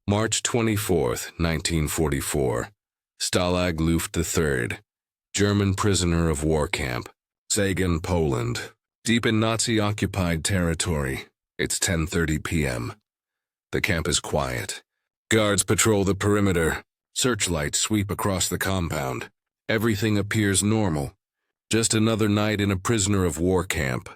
March 24, 1944. Stalag Luft III. German prisoner of war camp. Sagan, Poland. Deep in Nazi-occupied territory. It's 10:30 p.m. The camp is quiet. Guards patrol the perimeter. Searchlights sweep across the compound. Everything appears normal. Just another night in a prisoner of war camp.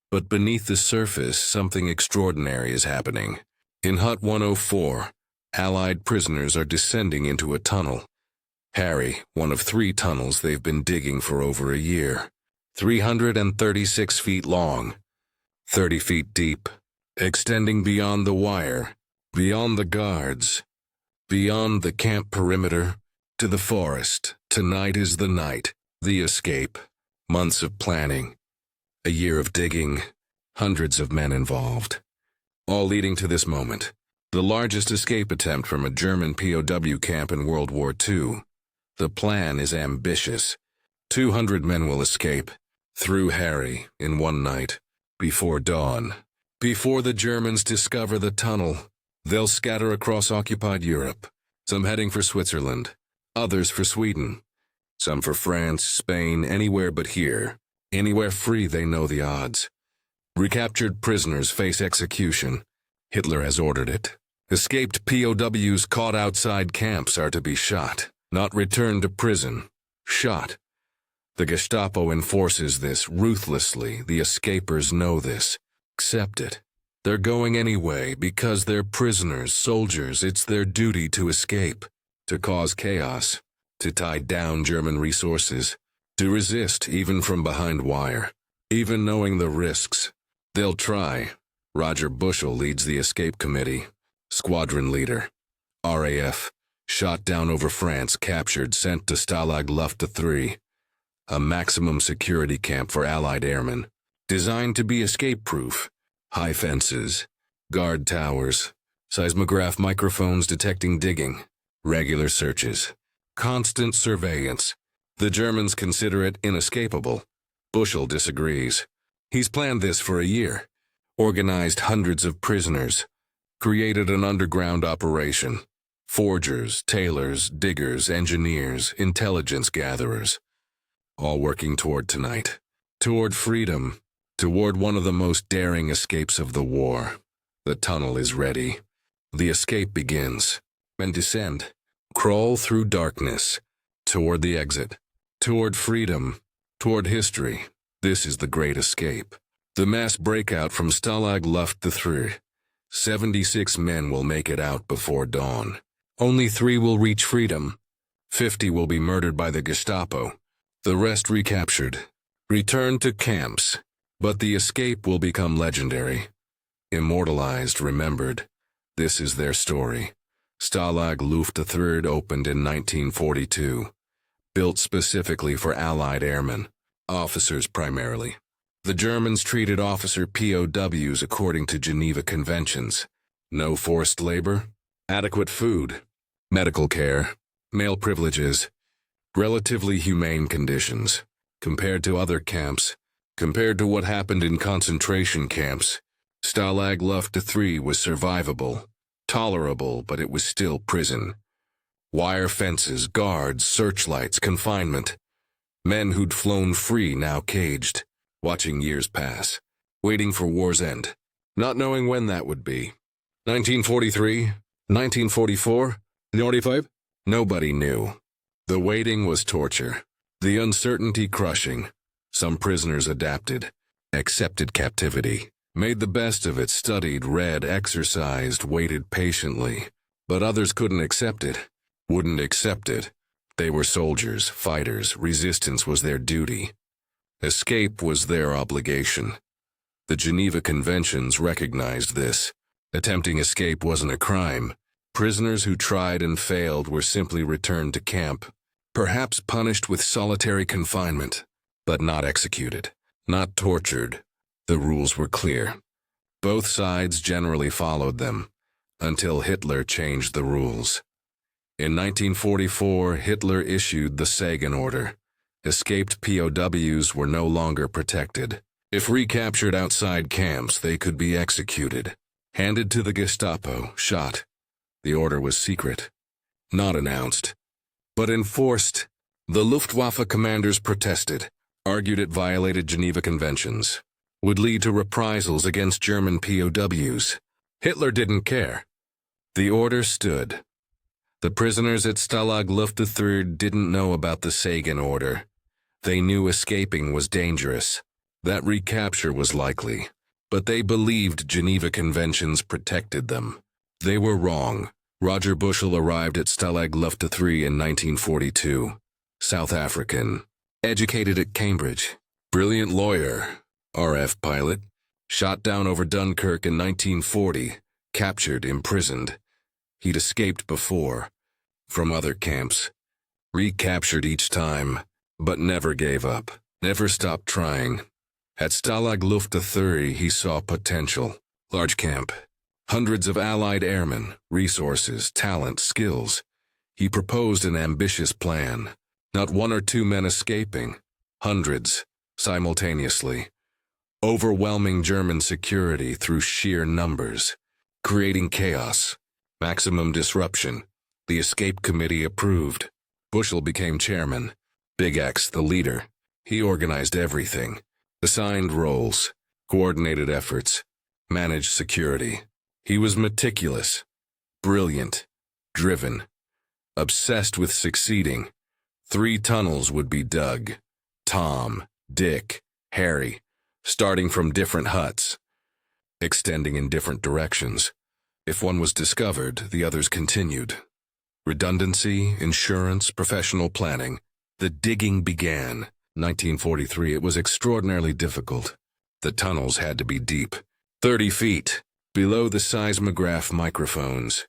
But beneath the surface, something extraordinary is happening. In Hut 104, Allied prisoners are descending into a tunnel. Harry, one of 3 tunnels they've been digging for over a year. 336 feet long, 30 feet deep, extending beyond the wire, beyond the guards, beyond the camp perimeter, to the forest. Tonight is the night, the escape. Months of planning, a year of digging, hundreds of men involved. All leading to this moment, the largest escape attempt from a German POW camp in World War II. The plan is ambitious. 200 men will escape, through Harry, in one night, before dawn. Before the Germans discover the tunnel, they'll scatter across occupied Europe, some heading for Switzerland, others for Sweden, some for France, Spain, anywhere but here. Anywhere free, they know the odds. Recaptured prisoners face execution. Hitler has ordered it. Escaped POWs caught outside camps are to be shot, not returned to prison. Shot. The Gestapo enforces this ruthlessly. The escapers know this. Accept it. They're going anyway because they're prisoners, soldiers. It's their duty to escape, to cause chaos, to tie down German resources, to resist even from behind wire, even knowing the risks. They'll try. Roger Bushell leads the escape committee. Squadron leader. RAF. Shot down over France, captured, sent to Stalag Luft III. A maximum security camp for Allied airmen. Designed to be escape-proof. High fences. Guard towers. Seismograph microphones detecting digging. Regular searches. Constant surveillance. The Germans consider it inescapable. Bushell disagrees. He's planned this for a year. Organized hundreds of prisoners. Created an underground operation. Forgers, tailors, diggers, engineers, intelligence gatherers. All working toward tonight. Toward freedom. Toward one of the most daring escapes of the war. The tunnel is ready. The escape begins. And descend. Crawl through darkness. Toward the exit. Toward freedom. Toward history. This is the great escape. The mass breakout from Stalag Luft III. 76 men will make it out before dawn. Only 3 will reach freedom. 50 will be murdered by the Gestapo. The rest recaptured. Returned to camps. But the escape will become legendary. Immortalized, remembered. This is their story. Stalag Luft III opened in 1942. Built specifically for Allied airmen. Officers primarily. The Germans treated officer POWs according to Geneva Conventions. No forced labor, adequate food, medical care, male privileges, relatively humane conditions. Compared to other camps, compared to what happened in concentration camps, Stalag Luft III was survivable, tolerable, but it was still prison. Wire fences, guards, searchlights, confinement. Men who'd flown free now caged. Watching years pass, waiting for war's end, not knowing when that would be. 1943, 1944, 45? Nobody knew. The waiting was torture, the uncertainty crushing. Some prisoners adapted, accepted captivity, made the best of it, studied, read, exercised, waited patiently. But others couldn't accept it, wouldn't accept it. They were soldiers, fighters, resistance was their duty. Escape was their obligation. The Geneva Conventions recognized this. Attempting escape wasn't a crime. Prisoners who tried and failed were simply returned to camp, perhaps punished with solitary confinement, but not executed, not tortured. The rules were clear. Both sides generally followed them, until Hitler changed the rules. In 1944, Hitler issued the Sagan Order. Escaped POWs were no longer protected. If recaptured outside camps, they could be executed, handed to the Gestapo, shot. The order was secret, not announced, but enforced. The Luftwaffe commanders protested, argued it violated Geneva Conventions, would lead to reprisals against German POWs. Hitler didn't care. The order stood. The prisoners at Stalag Luft III didn't know about the Sagan order. They knew escaping was dangerous, that recapture was likely, but they believed Geneva Conventions protected them. They were wrong. Roger Bushell arrived at Stalag Luft III in 1942. South African. Educated at Cambridge. Brilliant lawyer. RF pilot. Shot down over Dunkirk in 1940. Captured, imprisoned. He'd escaped before. From other camps. Recaptured each time. But never gave up. Never stopped trying. At Stalag Luft III he saw potential. Large camp. Hundreds of Allied airmen, resources, talent, skills. He proposed an ambitious plan. Not one or two men escaping. Hundreds, simultaneously. Overwhelming German security through sheer numbers. Creating chaos. Maximum disruption. The escape committee approved. Bushell became chairman. Big X the leader. He organized everything. Assigned roles. Coordinated efforts. Managed security. He was meticulous. Brilliant. Driven. Obsessed with succeeding. 3 tunnels would be dug. Tom, Dick, Harry, starting from different huts. Extending in different directions. If one was discovered, the others continued. Redundancy, insurance, professional planning. The digging began. 1943, it was extraordinarily difficult. The tunnels had to be deep. 30 feet, below the seismograph microphones.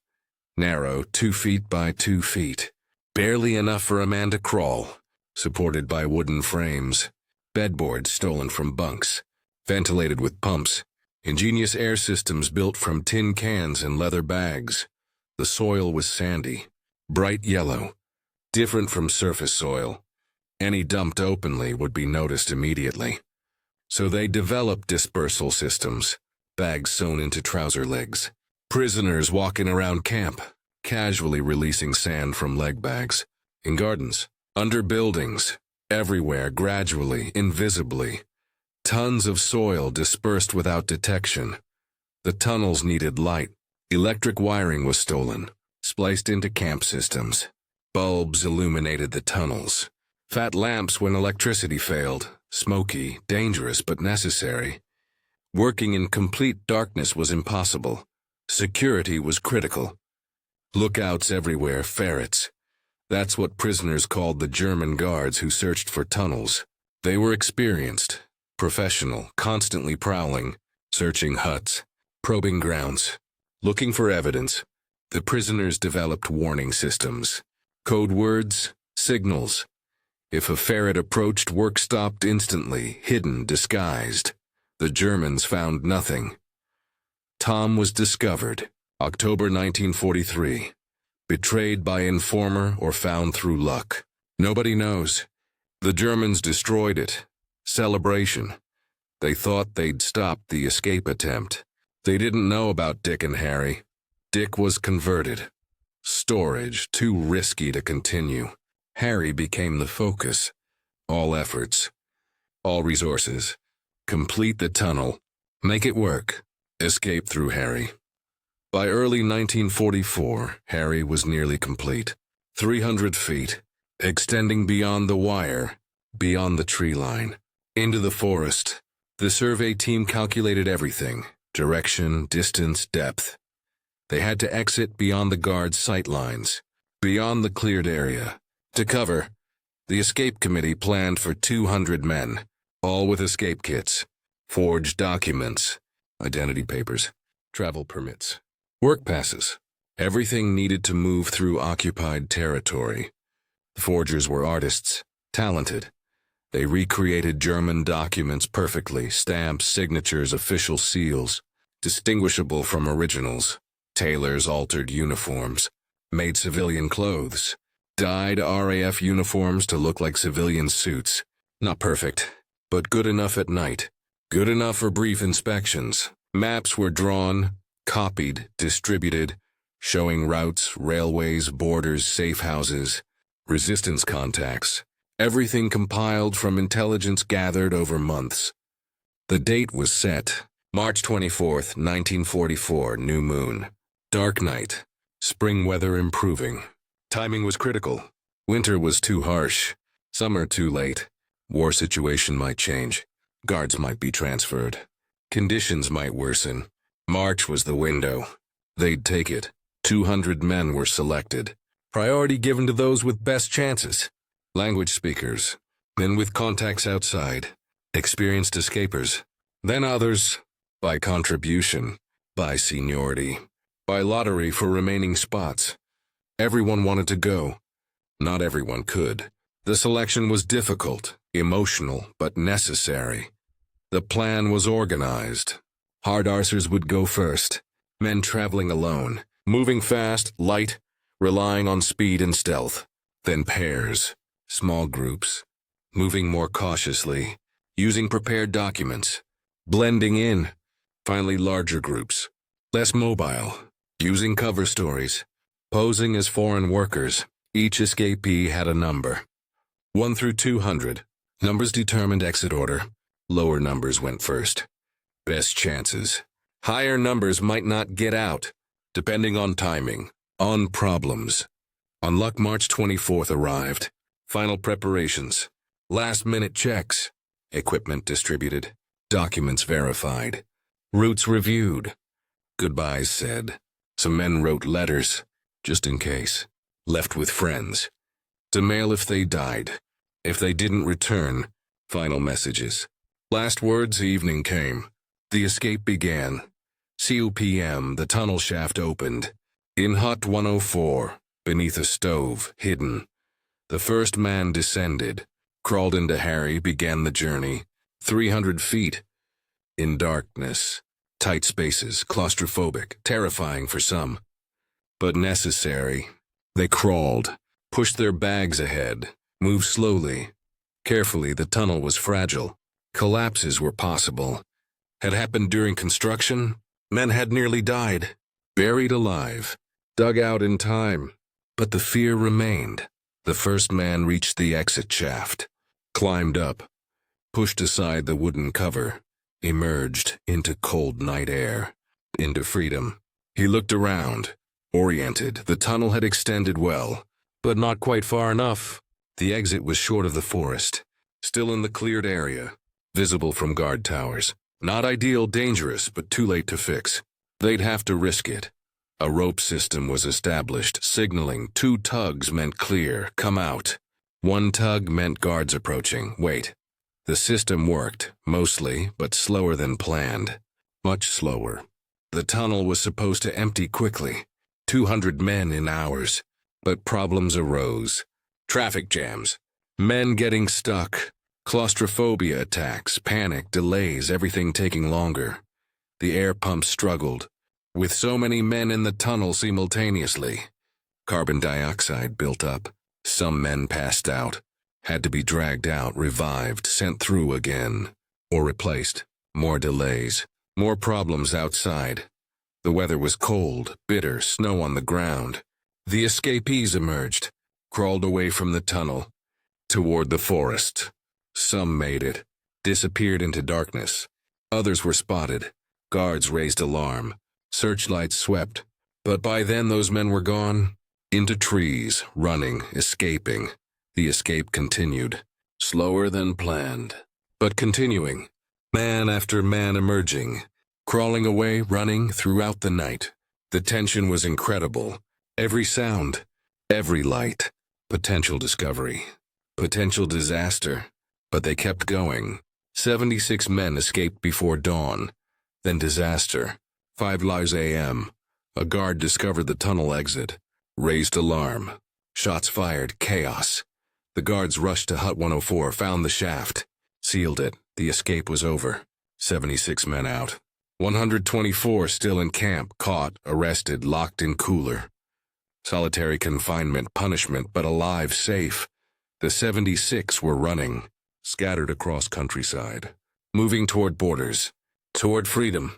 Narrow, 2 feet by 2 feet. Barely enough for a man to crawl. Supported by wooden frames. Bedboards stolen from bunks. Ventilated with pumps. Ingenious air systems built from tin cans and leather bags. The soil was sandy. Bright yellow. Different from surface soil. Any dumped openly would be noticed immediately. So they developed dispersal systems. Bags sewn into trouser legs. Prisoners walking around camp, casually releasing sand from leg bags. In gardens, under buildings, everywhere, gradually, invisibly. Tons of soil dispersed without detection. The tunnels needed light. Electric wiring was stolen, spliced into camp systems. Bulbs illuminated the tunnels. Fat lamps when electricity failed. Smoky, dangerous, but necessary. Working in complete darkness was impossible. Security was critical. Lookouts everywhere, ferrets. That's what prisoners called the German guards who searched for tunnels. They were experienced, professional, constantly prowling, searching huts, probing grounds, looking for evidence. The prisoners developed warning systems. Code words, signals. If a ferret approached, work stopped instantly, hidden, disguised. The Germans found nothing. Tom was discovered, October 1943. Betrayed by informer or found through luck. Nobody knows. The Germans destroyed it. Celebration. They thought they'd stopped the escape attempt. They didn't know about Dick and Harry. Dick was converted. Storage, too risky to continue. Harry became the focus. All efforts. All resources. Complete the tunnel. Make it work. Escape through Harry. By early 1944, Harry was nearly complete. 300 feet, extending beyond the wire, beyond the tree line, into the forest. The survey team calculated everything: direction, distance, depth. They had to exit beyond the guards' sight lines, beyond the cleared area. To cover, the escape committee planned for 200 men, all with escape kits, forged documents, identity papers, travel permits, work passes, everything needed to move through occupied territory. The forgers were artists, talented. They recreated German documents perfectly, stamps, signatures, official seals, distinguishable from originals. Tailors altered uniforms, made civilian clothes, dyed RAF uniforms to look like civilian suits. Not perfect, but good enough at night. Good enough for brief inspections. Maps were drawn, copied, distributed, showing routes, railways, borders, safe houses, resistance contacts, everything compiled from intelligence gathered over months. The date was set, March 24th, 1944, new moon. Dark night. Spring weather improving. Timing was critical. Winter was too harsh. Summer too late. War situation might change. Guards might be transferred. Conditions might worsen. March was the window. They'd take it. 200 men were selected. Priority given to those with best chances. Language speakers. Men with contacts outside. Experienced escapers. Then others. By contribution. By seniority. By lottery for remaining spots. Everyone wanted to go. Not everyone could. The selection was difficult, emotional, but necessary. The plan was organized. Hard arsers would go first. Men traveling alone, moving fast, light, relying on speed and stealth. Then pairs, small groups, moving more cautiously, using prepared documents, blending in. Finally larger groups, less mobile, using cover stories, posing as foreign workers. Each escapee had a number. 1 through 200. Numbers determined exit order. Lower numbers went first. Best chances. Higher numbers might not get out, depending on timing, on problems. On luck, March 24th arrived. Final preparations. Last-minute checks. Equipment distributed. Documents verified. Routes reviewed. Goodbyes said. Some men wrote letters, just in case. Left with friends. To mail if they died. If they didn't return, final messages. Last words, evening came. The escape began. CUPM, the tunnel shaft opened. In Hut 104, beneath a stove, hidden. The first man descended, crawled into Harry, began the journey. 300 feet. In darkness. Tight spaces, claustrophobic, terrifying for some. But necessary. They crawled, pushed their bags ahead, moved slowly. Carefully, the tunnel was fragile. Collapses were possible. Had happened during construction. Men had nearly died. Buried alive. Dug out in time. But the fear remained. The first man reached the exit shaft. Climbed up. Pushed aside the wooden cover. Emerged into cold night air. Into freedom. He looked around. Oriented, the tunnel had extended well, but not quite far enough. The exit was short of the forest, still in the cleared area, visible from guard towers. Not ideal, dangerous, but too late to fix. They'd have to risk it. A rope system was established, signaling 2 tugs meant clear, come out. 1 tug meant guards approaching, wait. The system worked, mostly, but slower than planned. Much slower. The tunnel was supposed to empty quickly. 200 men in hours. But problems arose. Traffic jams. Men getting stuck. Claustrophobia attacks, panic, delays, everything taking longer. The air pumps struggled. With so many men in the tunnel simultaneously. Carbon dioxide built up. Some men passed out. Had to be dragged out, revived, sent through again. Or replaced. More delays. More problems outside. The weather was cold, bitter, snow on the ground. The escapees emerged, crawled away from the tunnel, toward the forest. Some made it, disappeared into darkness. Others were spotted. Guards raised alarm. Searchlights swept. But by then those men were gone. Into trees, running, escaping. The escape continued. Slower than planned, but continuing. Man after man emerging. Crawling away, running throughout the night. The tension was incredible. Every sound, every light. Potential discovery. Potential disaster. But they kept going. 76 men escaped before dawn. Then disaster. 5 lives a.m. A guard discovered the tunnel exit. Raised alarm. Shots fired, chaos. The guards rushed to Hut 104, found the shaft. Sealed it. The escape was over. 76 men out. 124 still in camp, caught, arrested, locked in cooler. Solitary confinement, punishment, but alive, safe. The 76 were running, scattered across countryside, moving toward borders, toward freedom,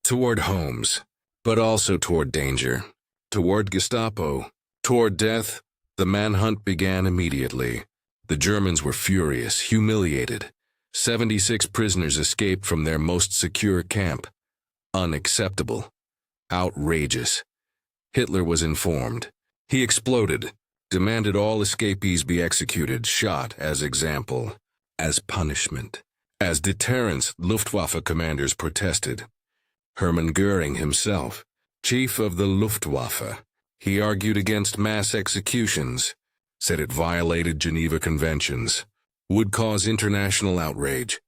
toward homes, but also toward danger, toward Gestapo. Toward death, the manhunt began immediately. The Germans were furious, humiliated. 76 prisoners escaped from their most secure camp. Unacceptable. Outrageous. Hitler was informed. He exploded, demanded all escapees be executed, shot as example, as punishment. As deterrence, Luftwaffe commanders protested. Hermann Göring himself, chief of the Luftwaffe, he argued against mass executions, said it violated Geneva Conventions, would cause international outrage,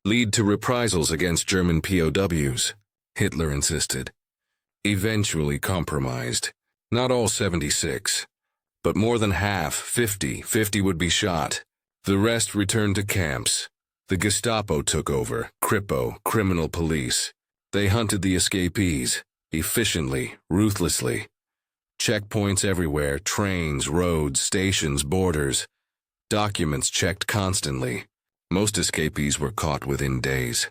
lead to reprisals against German POWs. Hitler insisted. Eventually compromised. Not all 76, but more than half, 50 would be shot. The rest returned to camps. The Gestapo took over, Kripo, criminal police. They hunted the escapees, efficiently, ruthlessly. Checkpoints everywhere, trains, roads, stations, borders. Documents checked constantly. Most escapees were caught within days.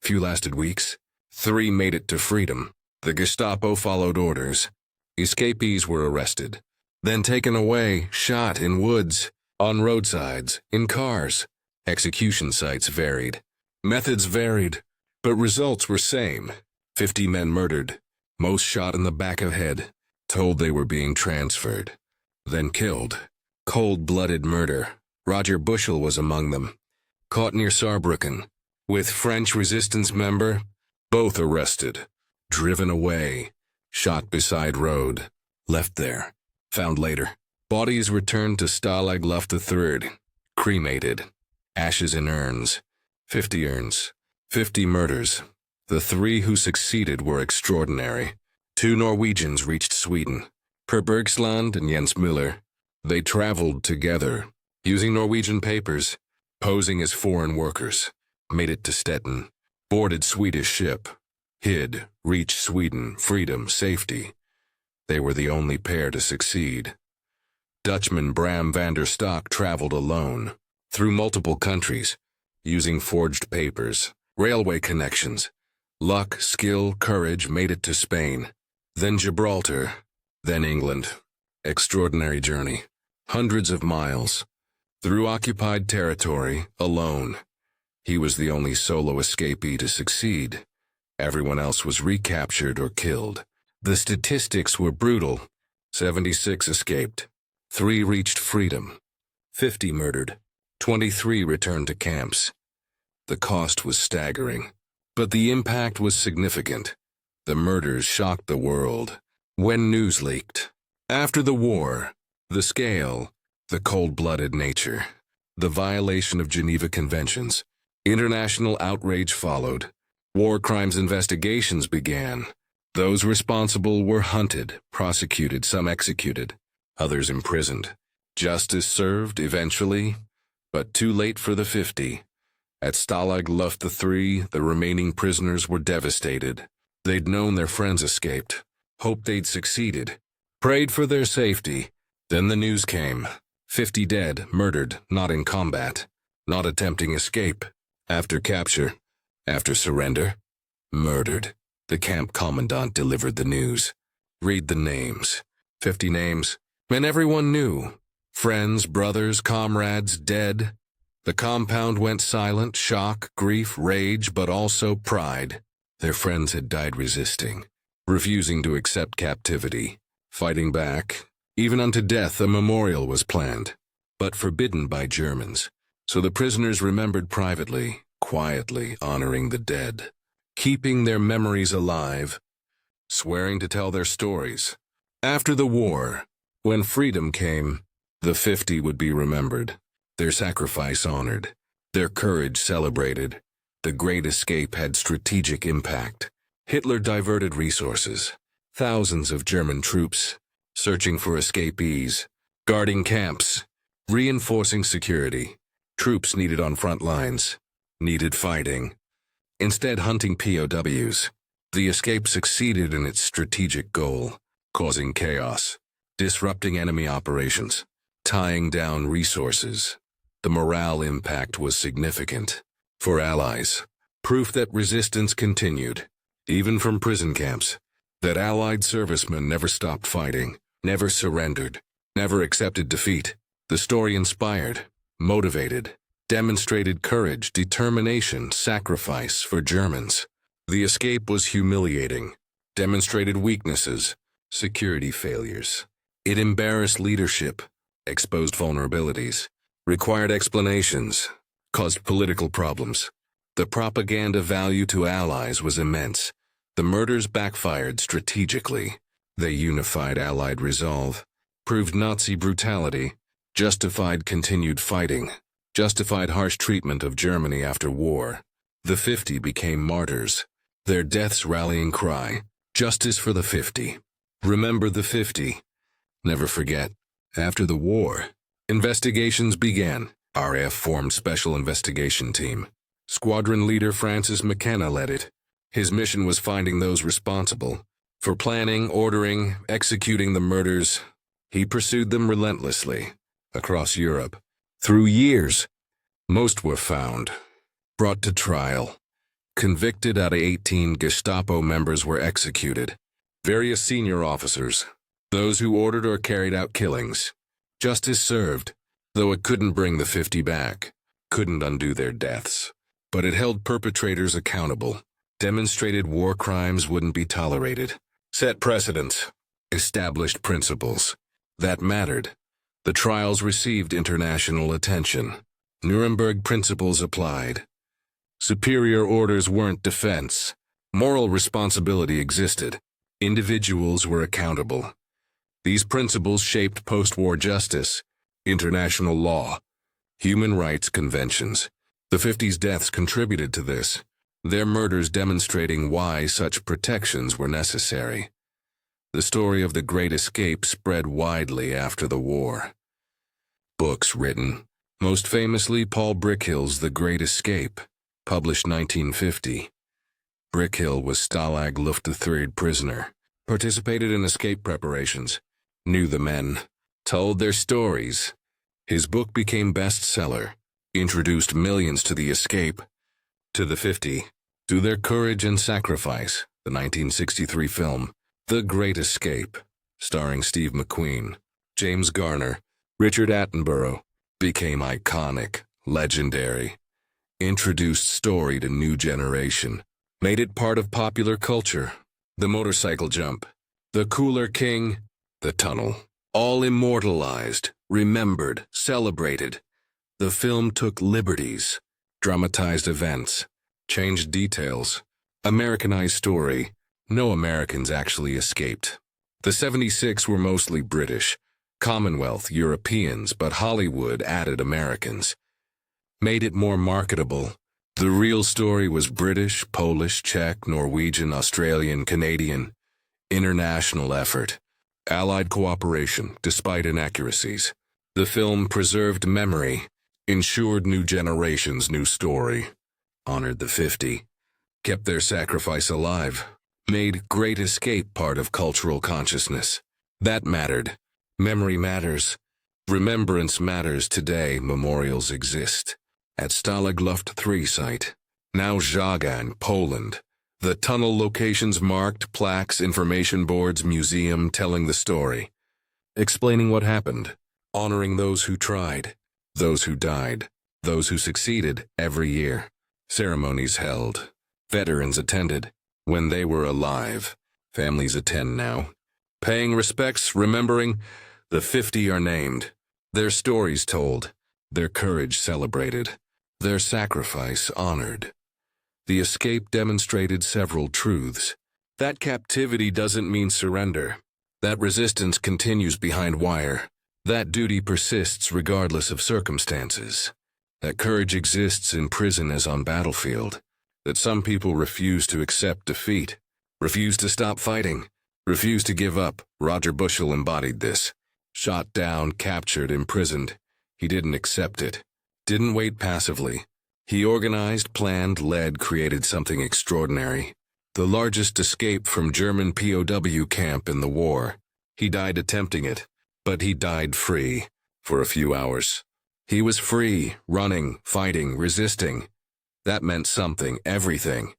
Few lasted weeks. 3 made it to freedom. The Gestapo followed orders. Escapees were arrested, then taken away, shot in woods, on roadsides, in cars. Execution sites varied. Methods varied, but results were same. 50 men murdered, most shot in the back of head, told they were being transferred, then killed. Cold-blooded murder. Roger Bushel was among them. Caught near Saarbrücken, with French resistance member, both arrested, driven away, shot beside road, left there, found later. Bodies returned to Stalag Luft III, cremated, ashes in urns, 50 urns, 50 murders. The 3 who succeeded were extraordinary. 2 Norwegians reached Sweden, Per Bergsland and Jens Müller. They traveled together, using Norwegian papers, posing as foreign workers, made it to Stettin, boarded Swedish ship, hid, reached Sweden, freedom, safety. They were the only pair to succeed. Dutchman Bram van der Stock traveled alone, through multiple countries, using forged papers, railway connections. Luck, skill, courage made it to Spain, then Gibraltar, then England. Extraordinary journey. Hundreds of miles. Through occupied territory, alone. He was the only solo escapee to succeed. Everyone else was recaptured or killed. The statistics were brutal. 76 escaped. 3 reached freedom. 50 murdered. 23 returned to camps. The cost was staggering, but the impact was significant. The murders shocked the world. When news leaked. After the war, the scale, the cold-blooded nature, the violation of Geneva Conventions, international outrage followed. War crimes investigations began. Those responsible were hunted, prosecuted, some executed, others imprisoned. Justice served eventually, but too late for the 50. At Stalag Luft III, the remaining prisoners were devastated. They'd known their friends escaped, hoped they'd succeeded, prayed for their safety. Then the news came. 50 dead, murdered, not in combat, not attempting escape. After capture, after surrender, murdered. The camp commandant delivered the news. Read the names. 50 names, and everyone knew. Friends, brothers, comrades, dead. The compound went silent, shock, grief, rage, but also pride. Their friends had died resisting, refusing to accept captivity, fighting back. Even unto death a memorial was planned, but forbidden by Germans. So the prisoners remembered privately, quietly honoring the dead, keeping their memories alive, swearing to tell their stories. After the war, when freedom came, the 50 would be remembered, their sacrifice honored, their courage celebrated. The Great Escape had strategic impact. Hitler diverted resources. Thousands of German troops, searching for escapees, guarding camps, reinforcing security. Troops needed on front lines, needed fighting. Instead hunting POWs. The escape succeeded in its strategic goal, causing chaos, disrupting enemy operations, tying down resources. The morale impact was significant. For Allies, proof that resistance continued, even from prison camps. that Allied servicemen never stopped fighting, never surrendered, never accepted defeat. The story inspired, motivated, demonstrated courage, determination, sacrifice for Germans. The escape was humiliating, demonstrated weaknesses, security failures. It embarrassed leadership, exposed vulnerabilities, required explanations, caused political problems. The propaganda value to Allies was immense. The murders backfired strategically. They unified Allied resolve, proved Nazi brutality, justified continued fighting, justified harsh treatment of Germany after war. The 50 became martyrs. Their deaths' rallying cry, justice for the 50. Remember the 50. Never forget. After the war, investigations began. RAF formed Special Investigation Team. Squadron leader Francis McKenna led it. His mission was finding those responsible for planning, ordering, executing the murders. He pursued them relentlessly across Europe. Through years, most were found, brought to trial. Convicted out of 18 Gestapo members were executed. Various senior officers, those who ordered or carried out killings. Justice served, though it couldn't bring the 50 back, couldn't undo their deaths. But it held perpetrators accountable, demonstrated war crimes wouldn't be tolerated, set precedents, established principles. That mattered. The trials received international attention. Nuremberg principles applied. Superior orders weren't defense. Moral responsibility existed. Individuals were accountable. These principles shaped post-war justice, international law, human rights conventions. The 50's deaths contributed to this, their murders demonstrating why such protections were necessary. The story of the Great Escape spread widely after the war. Books written, most famously Paul Brickhill's The Great Escape, published 1950. Brickhill was Stalag Luft III prisoner, participated in escape preparations, knew the men, told their stories. His book became bestseller, introduced millions to the escape, to the 50, to their courage and sacrifice. The 1963 film, The Great Escape, starring Steve McQueen, James Garner, Richard Attenborough, became iconic, legendary, introduced story to new generation, made it part of popular culture. The motorcycle jump, the Cooler King, the tunnel, all immortalized, remembered, celebrated. The film took liberties, dramatized events, changed details, Americanized story. No Americans actually escaped. The 76 were mostly British, Commonwealth, Europeans, but Hollywood added Americans. Made it more marketable. The real story was British, Polish, Czech, Norwegian, Australian, Canadian. International effort. Allied cooperation, despite inaccuracies. The film preserved memory, ensured new generations' new story, honored the 50, kept their sacrifice alive, made Great Escape part of cultural consciousness. That mattered. Memory matters. Remembrance matters today. Memorials exist. At Stalag Luft III site, now Żagań, Poland. The tunnel locations marked, plaques, information boards, museum telling the story. Explaining what happened. Honoring those who tried, those who died, those who succeeded every year. Ceremonies held. Veterans attended. When they were alive. Families attend now. Paying respects, remembering. The 50 are named. Their stories told. Their courage celebrated. Their sacrifice honored. The escape demonstrated several truths. That captivity doesn't mean surrender. That resistance continues behind wire. That duty persists regardless of circumstances. That courage exists in prison as on battlefield. That some people refuse to accept defeat, refuse to stop fighting, refuse to give up. Roger Bushell embodied this. Shot down, captured, imprisoned. He didn't accept it. Didn't wait passively. He organized, planned, led, created something extraordinary. The largest escape from German POW camp in the war. He died attempting it, but he died free for a few hours. He was free, running, fighting, resisting. That meant something, everything.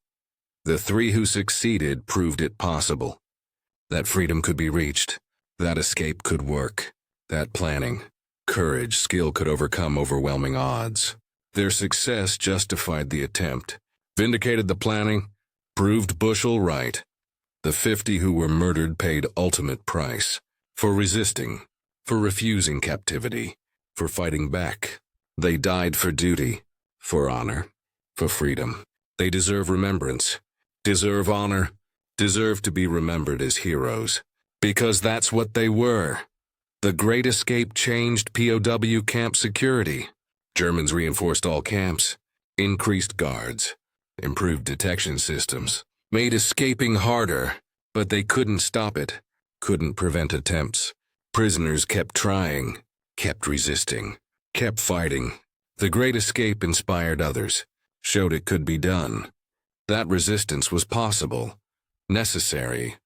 The 3 who succeeded proved it possible. that freedom could be reached, that escape could work, that planning, courage, skill could overcome overwhelming odds. Their success justified the attempt, vindicated the planning, proved Bushell right. The 50 who were murdered paid ultimate price for resisting, for refusing captivity, for fighting back. They died for duty, for honor, for freedom. They deserve remembrance, deserve honor, deserve to be remembered as heroes, because that's what they were. The Great Escape changed POW camp security. Germans reinforced all camps, increased guards, improved detection systems, made escaping harder, but they couldn't stop it, couldn't prevent attempts. Prisoners kept trying, kept resisting, kept fighting. The Great Escape inspired others, showed it could be done. That resistance was possible, necessary,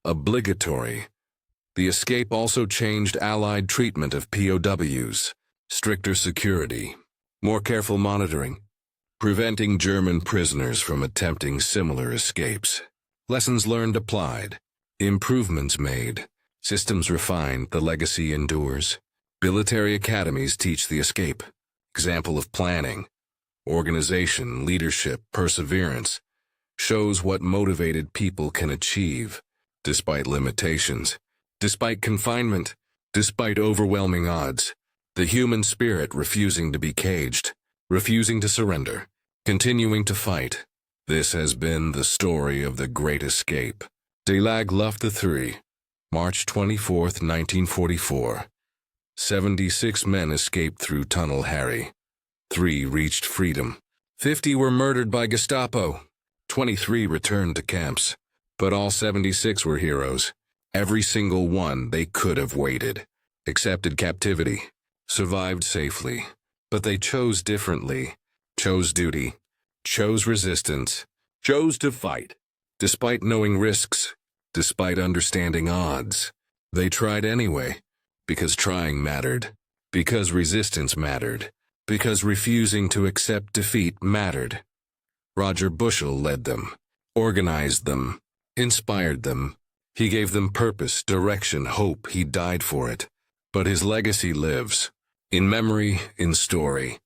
obligatory. The escape also changed Allied treatment of POWs, stricter security, more careful monitoring, preventing German prisoners from attempting similar escapes. Lessons learned applied, improvements made, systems refined, the legacy endures. Military academies teach the escape. Example of planning, organization, leadership, perseverance, shows what motivated people can achieve, despite limitations, despite confinement, despite overwhelming odds. The human spirit refusing to be caged, refusing to surrender, continuing to fight. This has been the story of the Great Escape. Stalag Luft III, March 24, 1944. 76 men escaped through Tunnel Harry. 3 reached freedom. 50 were murdered by Gestapo. 23 returned to camps. But all 76 were heroes. Every single one they could have waited. Accepted captivity. Survived safely. But they chose differently. Chose duty. Chose resistance. Chose to fight. Despite knowing risks. Despite understanding odds. They tried anyway. Because trying mattered. Because resistance mattered. Because refusing to accept defeat mattered. Roger Bushell led them. Organized them. Inspired them. He gave them purpose, direction, hope. He died for it. But his legacy lives. In memory, in story,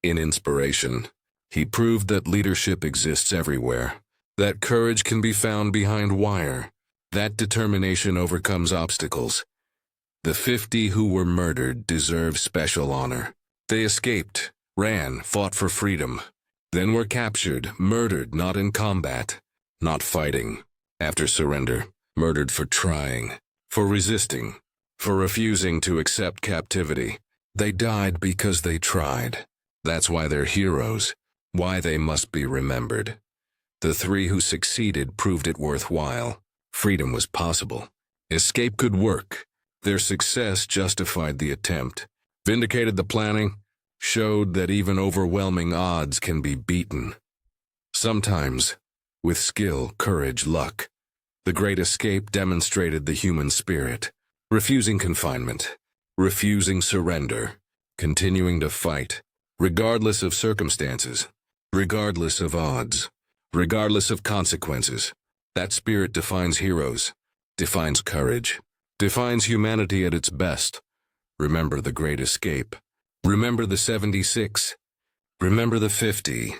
in inspiration. He proved that leadership exists everywhere. That courage can be found behind wire. That determination overcomes obstacles. The 50 who were murdered deserve special honor. They escaped, ran, fought for freedom. Then were captured, murdered not in combat, not fighting. After surrender, murdered for trying, for resisting, for refusing to accept captivity. They died because they tried. That's why they're heroes, why they must be remembered. The 3 who succeeded proved it worthwhile. Freedom was possible. Escape could work. Their success justified the attempt, vindicated the planning, showed that even overwhelming odds can be beaten. Sometimes, with skill, courage, luck, the Great Escape demonstrated the human spirit, refusing confinement, refusing surrender, continuing to fight, regardless of circumstances, regardless of odds, regardless of consequences. That spirit defines heroes, defines courage, defines humanity at its best. Remember the Great Escape. Remember the 76. Remember the 50.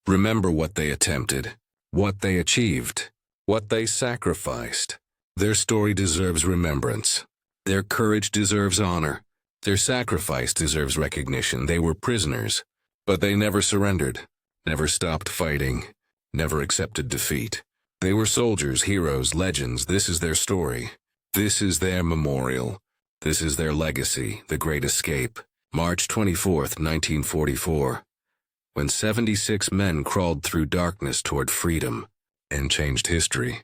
Remember what they attempted, what they achieved, what they sacrificed. Their story deserves remembrance. Their courage deserves honor. Their sacrifice deserves recognition. They were prisoners, but they never surrendered, never stopped fighting, never accepted defeat. They were soldiers, heroes, legends. This is their story. This is their memorial. This is their legacy, the Great Escape. March 24, 1944. When 76 men crawled through darkness toward freedom and changed history.